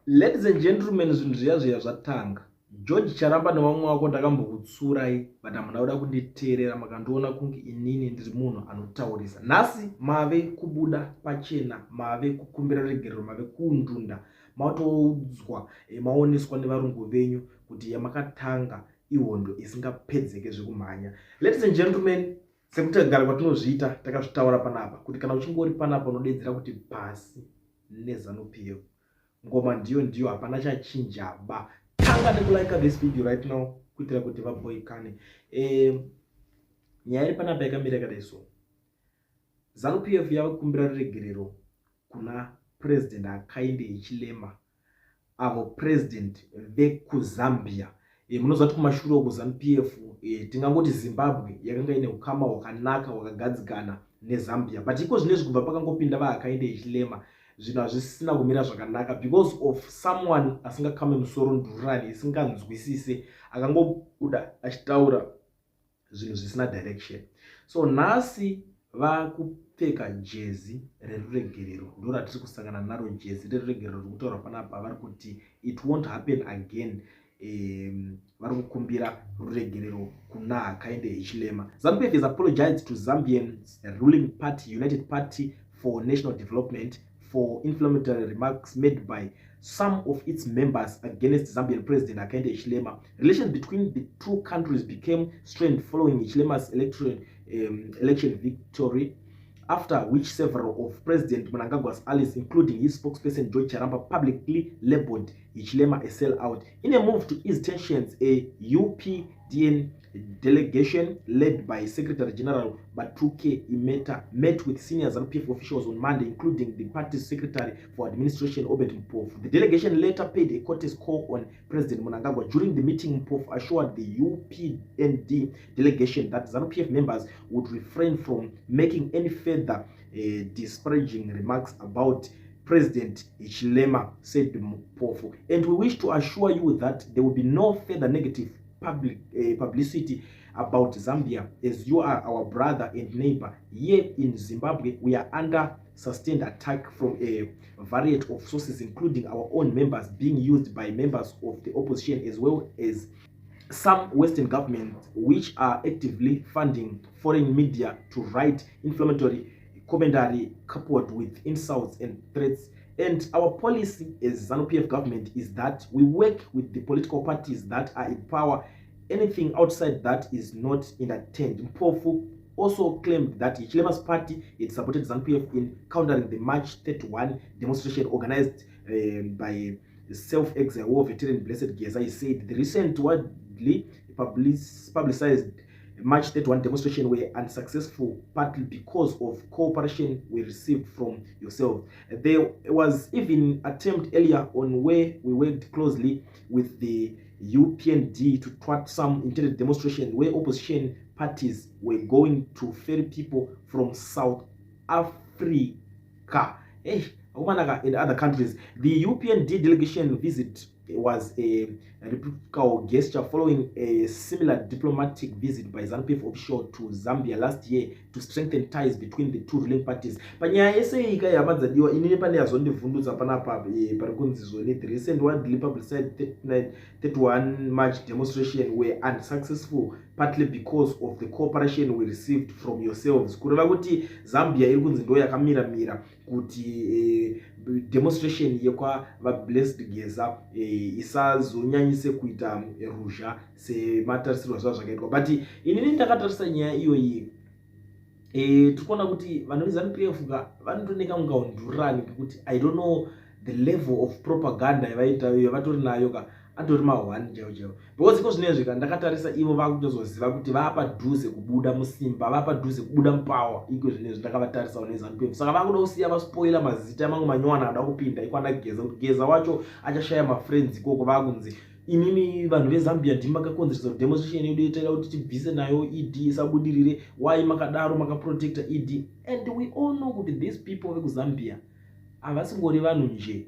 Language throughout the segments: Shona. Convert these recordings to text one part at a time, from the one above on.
Ladies and gentlemen, zvinhu zviya zvatanga. George Charamba nevamwe wako ndakambokutsurai but hamuna kuda kunditeerera, makandiona kunge inini ndiri munhu anotaurisa. Nhasi mave kubuda pachena, mave kukumbira regerero, mave kundunda, matoudzwa maoneswa nevarungu venyu kuti yamakatanga ihondo isingapedzeke zvekumhanya. Ladies and gentlemen, sekuti kugara kwatinozviita takazvitaura panapa kuti kana uchinge uri panapa unodedzera kuti pasi neZANU-PF. Ngoma ndiyo hapana chachinjaba. Tanga nekulike this video right now kuitira kuti vaboikane. Nyaya iri panapa yakamira yakadai so. ZANU-PF yavakumbira regerero kuna president Hakainde Hichilema, avo president vekuzambia. Munoziva kuti kumashure uko ZANU-PF tingangoti Zimbabwe yakanga ine ukama hwakanaka hwakagadzikana neZambia, but iko zvinezvi kubva pakangopinda vaHakainde Hichilema zvinhu hazvisina kumira zvakanaka because of someone asingakame musoro ndurani isinganzwisise akangobuda achitaura zvinhu zvisina direction. So nhasi vakupfeka jezi reruregerero, ndo ratiri kusangana naro, jezi reruregerero rikutaura panapa vari kuti it won't happen again. Vari kukumbira ruregerero kuna Hakainde Hichilema. ZANU-PF has apologized to Zambian's ruling party, United Party for National Development, for inflammatory remarks made by some of its members against Zambian President Hakainde Hichilema. Relations between the two countries became strained following Hichilema's election victory, after which several of President Mnangagwa's allies, including his spokesperson George Charamba, publicly labeled Hichilema a sellout. In a move to ease tensions, a UPDN delegation led by Secretary General Batuke Imeta met with senior ZANU-PF officials on Monday, including the party's Secretary for Administration Obed Mpofu. The delegation later paid a courteous call on President Mnangagwa. During the meeting, Mpofu assured the UPND delegation that ZANU-PF members would refrain from making any further disparaging remarks about President Hichilema, said Mpofu. And we wish to assure you that there will be no further negative publicity about Zambia, as you are our brother and neighbor. Here in Zimbabwe, we are under sustained attack from a variety of sources, including our own members being used by members of the opposition, as well as some Western governments which are actively funding foreign media to write inflammatory commentary coupled with insults and threats. And our policy as ZANU-PF government is that we work with the political parties that are in power. Anything outside that is not entertained. Mpofu also claimed that Hichilema's party had supported ZANU-PF in countering the March 31 demonstration organized by the self-exiled war veteran Blessed Geza. He said the recent widely publicized March 31 demonstration were unsuccessful, partly because of cooperation we received from yourself. There was even an attempt earlier on where we worked closely with the UPND to thwart some intended demonstration where opposition parties were going to ferry people from South Africa and other countries. The UPND delegation visit was a reciprocal gesture following a similar diplomatic visit by ZANU-PF official to Zambia last year to strengthen ties between the two ruling parties. Panyaya yese ika yamadzadiwa inini pane yazondivhundutsa panapa parikunzi zvone the recent widely publicized 31 March demonstration were unsuccessful, partly because of the cooperation we received from yourselves. Kureva kuti Zambia iri kunzi ndo yakamira kuti demonstration yekwa vaBlessed Geza isazonyanyise kuita ruzha sematarisirwa zvavo zvakaitwa. But inini ndakatarisa nyaya iyoyi tikuona kuti vanhu veZANU-PF vanotoneka mungaundurani ngekuti I don't know the level of propaganda yavatori nayo ka atori ma1 chaiwo because iko zvinezvi ndakatarisa ivo vakutozoziva kuti vapadhuze kubuda musimba, vapadhuze kubuda mupower. Iko zvinezvi ndakavatarisa neZANU-PF, saka vakuda kusiya vaspoila mazita mangu manywana ada kupinda ikwana Geza, kuti Geza wacho achashaya mafriends ikoko. Vakunzi inini vanhu veZambia ndimi makakonzeresa demonstration yedu itaira kuti tibvise nayo ED isabudirire. Why makadaro makaprotecta ED? And we all know kuti these people vekuzambia havasingori vanhu nje,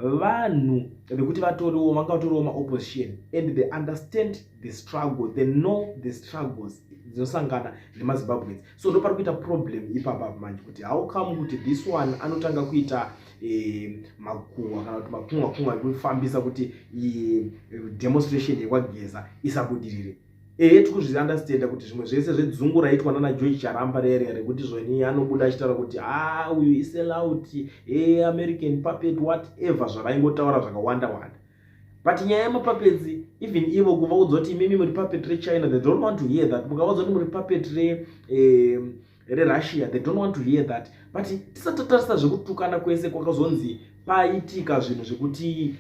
vanhu vekuti vatoriwo vanga vatoriwo maopposition and they understand the struggle, they know the struggles dzinosangana nemazimbabweans. So ndo pari kuita problem ipapa manje kuti how come kuti this one anotanga kuita makuhwa kana kuti makungwa ekufambisa kuti demonstration yekwageza isabudirire. Tikuzviunderstanda kuti zvimwe zvese zvedzungu raitwa nana George Charamba rekuti zvoni anobuda achitaura kuti uyu isellout American puppet whatever zvavaingotaura zvakawanda wanda. But nyaya yemapuppets, even ivo kuvaudza kuti imimi muri puppet reChina, they don't want to hear that. Mukavaudza kuti muri puppet reRussia, they don't want to hear that. But tisatatarisa zvekutukana kwese kwakazonzi paitika zvinhu zvekuti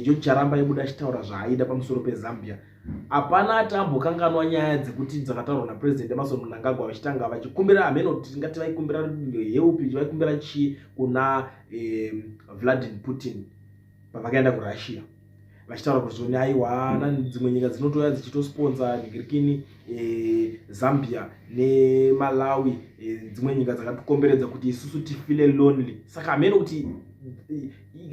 George Charamba aibuda achitaura zvaaida pamusoro peZambia. Hapana atambokanganwa nyaya dzekuti dzakataurwa naPresident Emmerson Mnangagwa vachitanga vachikumbira hameno kuti tingati vaikumbira heupi vaikumbira chi kuna Vladimir Putin pavakaenda kuRussia vachitaura kuti zvoni aiwa dzimwe nyika dzinotouya dzichitosponsa nigirikini Zambia neMalawi dzimwe nyika dzakatikomberedza kuti isusu tifile lonely. Saka hameno kuti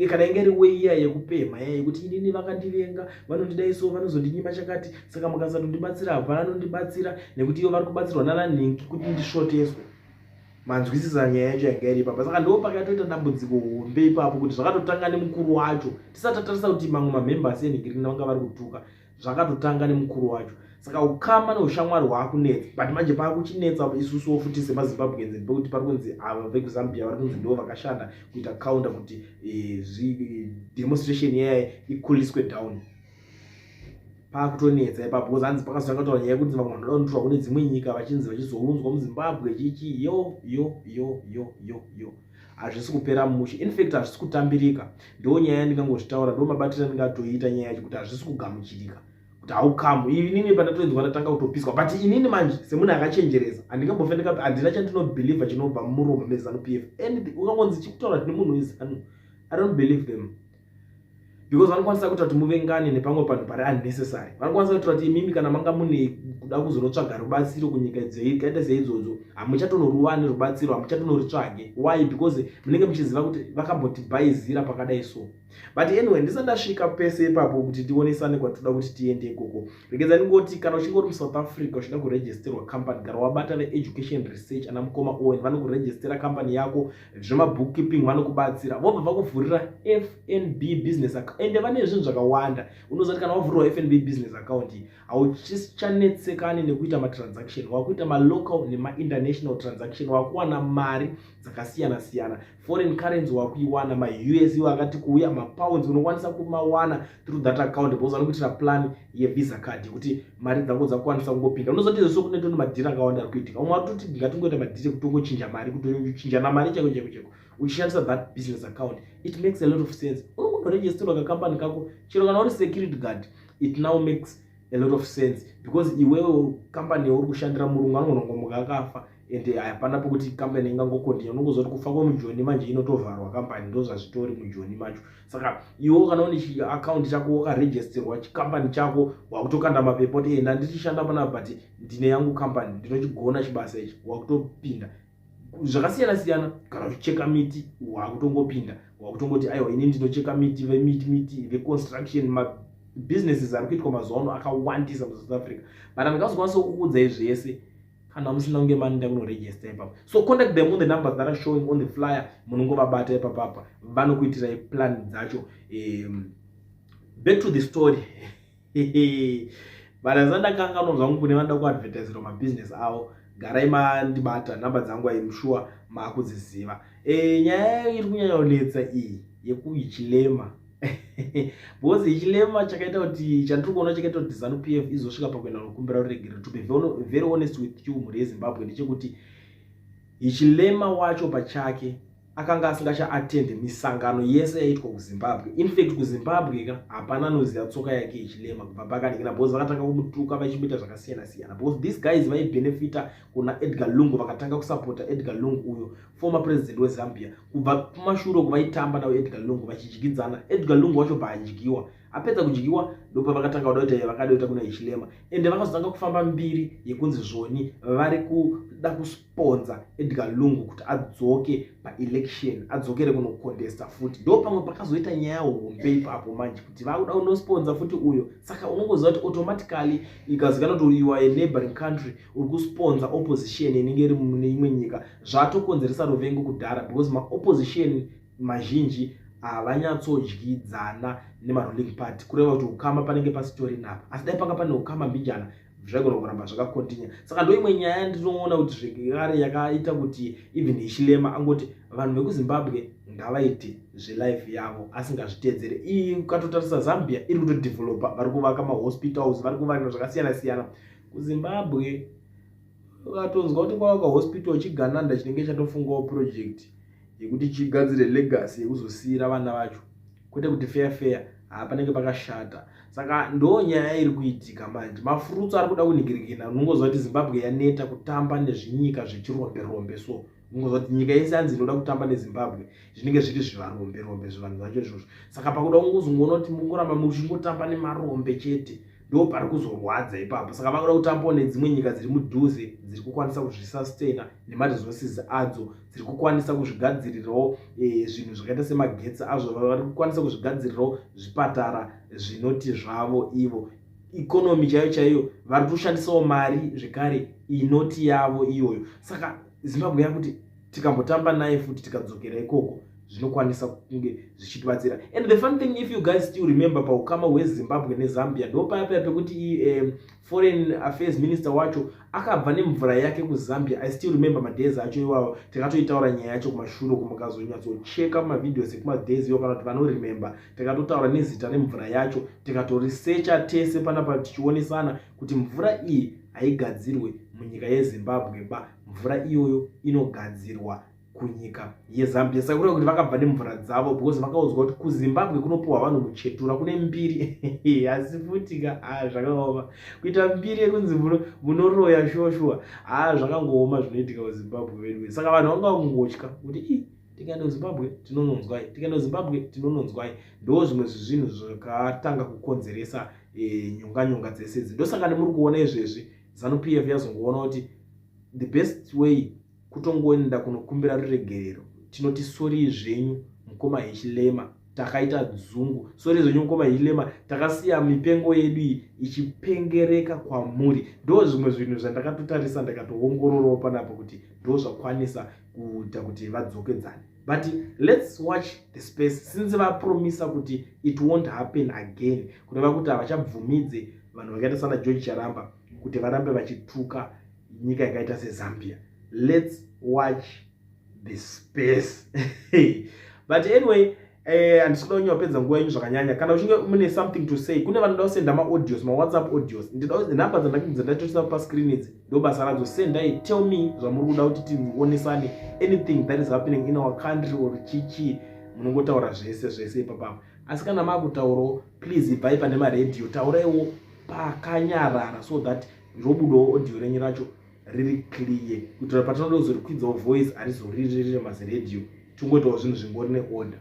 kana ingeri weiya yekupema yekuti inini vakandivenga vanondidaiso vanozondinyima chakati saka mukasatondibatsira vanondibatsira nekuti ivo vari kubatsirwa nananhingi kuti ndishoteswe. Manzwisisa nyaya yacho yanga iri papa. Saka ndo pakatoita dambudziko hombe ipapo kuti zvakatotanga nemukuru wacho tisatatarisa kuti mamwe mamembers enhingirina vanga vari kutuka zvakatotanga nemukuru wacho. Saka ukama neushamwari hwakunetsa but manje pakuchinetsa isusuwo futi semazimbabweans pekuti pari kunzi ava vekuZambia vari kunzi ndo vakashanda kuita counter kuti demonstration yaya ikuliswe down. Pakutonetsa ipapo because hanzi pakazotanga kutaura nyaya yekuti vamwe vanhu vanotorwa kune dzimwe nyika vachinzi vachizounzwa muZimbabwe chichi yo hazvisi kupera mushe. In fact hazvisi kutambirika. Ndo nyaya yandingangozvitaura, ndo mabatiro andingatoita nyaya yacho kuti hazvisi kugamuchirika. Kuti haukamu inini pandatoedzwa ndatanga kutopiswa but inini manje semunhu akachenjeresa handingambofendeka handina chandinobhelievha chinobva muromo meZANU-PF and ukangonzi chikutaura kuti nemunhu weZANU I don't believe them because vanokwanisa kuita kuti muvengane nepamwe panhu pari unnecessary. Vanokwanisa kuita kuti imimi kana manga mune kuda kuzonotsvaga rubatsiro kunyika dzakaita seidzodzo hamuchatonoruwani rubatsiro hamuchatonoritsvage. Why? Because munenge muchiziva kuti vakambotibhaizira pakadai so. But anyway ndisandasvika pese ipapo kuti tionesane kwatoda kuti tiende ikoko. Regedza ndingoti kana uchingori muSouth Africa uchida kuregisterwa company gara wabata veEducation Research ana Mukoma Owen vanokuregistera company yako zvemabookkeeping vanokubatsira vobva vakuvhurira FNB business account ende vane zvinhu zvakawanda. Unozati kana wavhurwa FNB business account hauchichanetsekani nekuita matransaction wakuita malocal nemainternational transaction wakuwana mari dzakasiyana siyana. Foreign currency wakuiwana maUSD wakati kuuya mapounds unokwanisa kumawana through that account because vanokuitira plan yeVisa card kuti mari dzako dzakwanisa kungopinda. Unozoti izvo kune tono madhiri akawanda ari kuitika. Umwe watoti ngatingoita madhiri kutongochinja mari kutochinja namari chako uchishandisa that business account. It makes a lot of sense. Unoregisterwa kakampani kako chero kana uri security guard it now makes a lot of sense because iwewe company uri kushandira murungu anongomuka akafa ende hapana pokuti company ingangokontinha unongozoti kufa kwemujoni manje inotovharwa company ndo zvazvitori mujoni macho. Saka iwe kana une account chako wakaregisterwa chikampani chako wakutokanda mapepa kuti enda ndichishanda pana but ndine yangu company ndinochigona chibasa ichi wakutopinda zvakasiyana siyana. Kana uchicheka miti wakutongopinda wakutongoti aiwa ini ndinocheka miti vemiti veconstruction businesses ari kuitwa mazuva ano akawandisa muSouth Africa but handingazokwanisa kukuudza izvese kana musina kunge mani kunoregister ipapo. So contact them on the numbers that are showing on the flyer. Munongovabata ipapapa vanokuitira plan dzacho. Back to the story. Vanazandakanganwa zvangu kune vanoda kuadvertisera mabusiness avo garai mandibata namba dzangu aimushuwa makudziziva. Nyaya iri kunyanya kunetsa iyi yekuichilema because ichilema chakaita kuti chandiri kuona chakaita kuti ZANU-PF izosvika pakuenda nokumbira uregere. To be very honest with you muri yeZimbabwe ndechekuti ichilema wacho pachake akanga asingacha-attend misangano yese yaitwa kuZimbabwe. In fact kuZimbabwe hapana anoziva tsoka yake ichilema kubva pakanikira because vakatanga kumutuka vachimuita zvakasiyana siyana because these guys vaibenefita kuna Edgar Lungu vakatanga kusupporta Edgar Lungu uyo former president weZambia, kubva kumashure kuvaitamba nawo Edgar Lungu vachidyidzana. Edgar Lungu wacho paadyiwa, apedza kudyiwa ndopa vakatanga kuda kuti vakadoita kuna Hichilema, ende vakazotanga kufamba mbiri yekunzi zvoni vari kuda kusponza Edgar Lungu kuti adzoke paelection, adzokere kunocontesta futi. Ndo pamwe pakazoita nyaya hombe ipapo manje kuti vakuda kunosponza futi uyo. Saka unongoziva kuti automatically ikazikana kuti you are a neighboring country uri kusponza opposition inenge iri mune imwe nyika, zvatokonzeresa ruvengo kudhara, because maopposition mazhinji havanyatsodyidzana nemaruling party, kureva kuti ukama panenge pasitori napa. Asi dai panga pane ukama mbijana zvagona kuramba zvakakontinya. Saka ndo imwe nyaya ndinoona kuti zvekare yakaita kuti even Hichilema angoti vanhu vekuZimbabwe ngavaite zvelife yavo asingazvitedzere. Iyi ukatotarisa Zambia iri kutodevelopa, vari kuvaka mahospitals, vari kuvaka zvakasiyana siyana. KuZimbabwe ukatonzwa kuti kwavaka hospital chigananda chinenge chatofungawo project yekuti chigadzire legacy yekuzosiyira vana vacho, kwete kuti fair panenge pakashata. Saka ndo nyaya iri kuitika manje. Mafurutsu ari kuda kunhikirikina. Unongoziva kuti Zimbabwe yaneta kutamba nezvinyika zvechirombe. So unongoziva kuti nyika yese yanzi inoda kutamba neZimbabwe zvinenge zviri zvivarombe zvivanhu zvacho izvozvo. Saka pakuda kungozongoona kuti mungoramba muchingotamba nemarombe chete, ndo pari kuzorwadza ipapo. Saka vakuda kutambawo nedzimwe nyika dziri mudhuze dziri kukwanisa kuzvisustain nemaresources adzo, dziri kukwanisa kuzvigadzirirawo zvinhu zvakaita semagetsi azvo, vari kukwanisa kuzvigadzirirawo zvipatara zvinoti zvavo ivo. Ikonomi chaiyo vari kushandisawo mari zvekare inoti yavo iyoyo. Saka Zimbabwe yakuti tikambotamba naye futi tikadzokera ikoko zvinokwanisa kunge zvichitibatsira. And the fun thing, if you guys still remember, paukama hweZimbabwe neZambia ndo paya pekuti foreign affairs minister wacho akabva nemvura yake kuZambia. I still remember madays acho iwawo, tikatoitaura nyaya yacho kumashure kumukazonyatsocheka mumavideos ekumadhays iwo, kana kuti vanoremember tikatotaura nezita remvura yacho, tikatoresearcha tese panapa tichionesana kuti mvura iyi haigadzirwe munyika yeZimbabwe ba, mvura iyoyo inogadzirwa kunyika yeZambia. Saka kureva kuti vakabva nemvura dzavo, because vakauzwa kuti kuZimbabwe kunopuwa vanhu muchetura, kune mbiri asi futi zvakaoma kuita mbiri yekunzi munoroya shuwa zvakangooma zvinoitika kuZimbabwe wedu. Saka vanhu vanga kungotya kuti tikaenda kuZimbabwe tinononzwai, tikaenda kuZimbabwe tinononzwai. Ndo zvimwe zvinhu zvakatanga kukonzeresa nyonga dzese idzi. Ndosaka nemuri kuona izvezvi ZANU-PF yazongoona kuti the best way kutongoenda kunokumbira ruregerero. Tinoti sori zvenyu mukoma Hichilema, takaita dzungu. Sori zvenyu mukoma Hichilema, takasiya mipengo yedu ichipengereka kwamuri. Ndo zvimwe zvinhu zvandakatotarisa ndakatoongororawo panapo kuti ndo zvakwanisa kuita kuti vadzokedzane. But let's watch the space, since vapromisa kuti it won't happen again, kureva kuti havachabvumidze vanhu vakaita sana George Charamba kuti varambe vachituka nyika yakaita seZambia. Let's watch the space. But anyway, handisikuda kunyapedza nguva yenyu zvakanyanya. Kana uchinge mune something to say, kune vanoda kusenda maaudios, mawhatsapp audios, namba dzandatoisa pascreen idzi ndo basa radzo. Sendai, tell me zvamuri kuda kuti tionesane, anything that is happening in our country or chichi, munongotaura zvese ipapo. Asi kana makutaurawo, please ibvai pane maradio, tauraiwo pakanyarara, so that robudawo audio renyu racho riri clear, kuti patinoda kuzorikwidzawo voice harizoriri maziredio, tingoitawo zvinhu zvingori neorder.